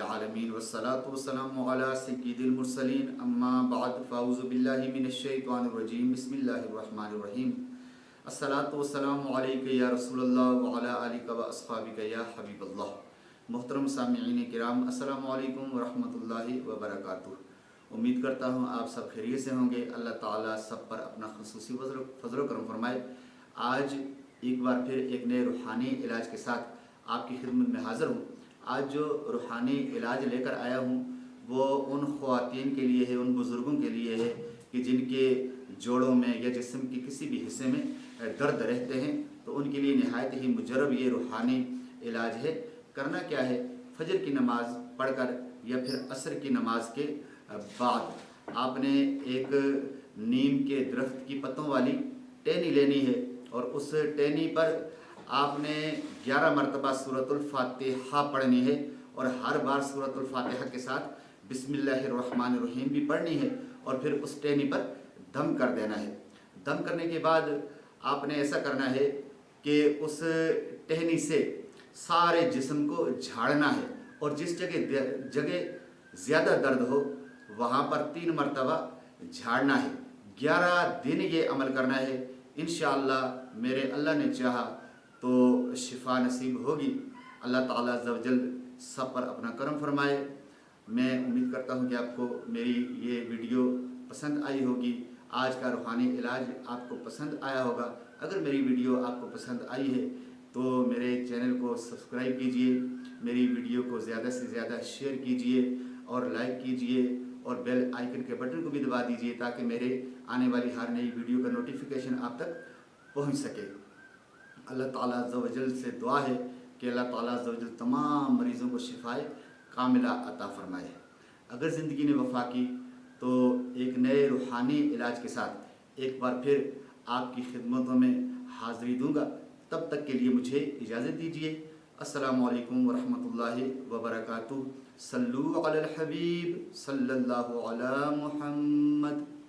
العالمین والصلاة والسلام علی سید المرسلین اما بعد فاعوذ باللہ من الشیطان الرجیم بسم اللہ الرحمن الرحیم الصلاة والسلام علیک یا رسول اللہ وعلی آلک و اصحابک یا حبیب اللہ۔ محترم سامعین کرام، السلام علیکم ورحمۃ اللہ وبرکاتہ۔ امید کرتا ہوں آپ سب خیریت سے ہوں گے۔ اللہ تعالیٰ سب پر اپنا خصوصی فضل و کرم فرمائے۔ آج ایک بار پھر ایک نئے روحانی علاج کے ساتھ آپ کی خدمت میں حاضر ہوں۔ آج جو روحانی علاج لے کر آیا ہوں وہ ان خواتین کے لیے ہے، ان بزرگوں کے لیے ہے کہ جن کے جوڑوں میں یا جسم کے کسی بھی حصے میں درد رہتے ہیں، تو ان کے لیے نہایت ہی مجرب یہ روحانی علاج ہے۔ کرنا کیا ہے، فجر کی نماز پڑھ کر یا پھر عصر کی نماز کے بعد آپ نے ایک نیم کے درخت کی پتوں والی ٹہنی لینی ہے، اور اس ٹہنی پر آپ نے 11 مرتبہ سورۃ الفاتحہ پڑھنی ہے، اور ہر بار سورۃ الفاتحہ کے ساتھ بسم اللہ الرحمن الرحیم بھی پڑھنی ہے، اور پھر اس ٹہنی پر دم کر دینا ہے۔ دم کرنے کے بعد آپ نے ایسا کرنا ہے کہ اس ٹہنی سے سارے جسم کو جھاڑنا ہے، اور جس جگہ زیادہ درد ہو وہاں پر 3 مرتبہ جھاڑنا ہے۔ 11 دن یہ عمل کرنا ہے۔ انشاءاللہ میرے اللہ نے چاہا تو شفا نصیب ہوگی۔ اللہ تعالیٰ عز و جل سب پر اپنا کرم فرمائے۔ میں امید کرتا ہوں کہ آپ کو میری یہ ویڈیو پسند آئی ہوگی۔ آج کا روحانی علاج آپ کو پسند آیا ہوگا۔ اگر میری ویڈیو آپ کو پسند آئی ہے تو میرے چینل کو سبسکرائب کیجئے، میری ویڈیو کو زیادہ سے زیادہ شیئر کیجئے اور لائک کیجئے، اور بیل آئیکن کے بٹن کو بھی دبا دیجئے تاکہ میرے آنے والی ہر نئی ویڈیو کا نوٹیفیکیشن آپ تک پہنچ سکے۔ اللہ تعالیٰ عز و جل سے دعا ہے کہ اللہ تعالیٰ عز و جل تمام مریضوں کو شفائے کاملہ عطا فرمائے۔ اگر زندگی نے وفا کی تو ایک نئے روحانی علاج کے ساتھ ایک بار پھر آپ کی خدمتوں میں حاضری دوں گا۔ تب تک کے لیے مجھے اجازت دیجیے۔ السلام علیکم ورحمۃ اللہ وبرکاتہ۔ صلو علی الحبیب صلی اللہ علی محمد۔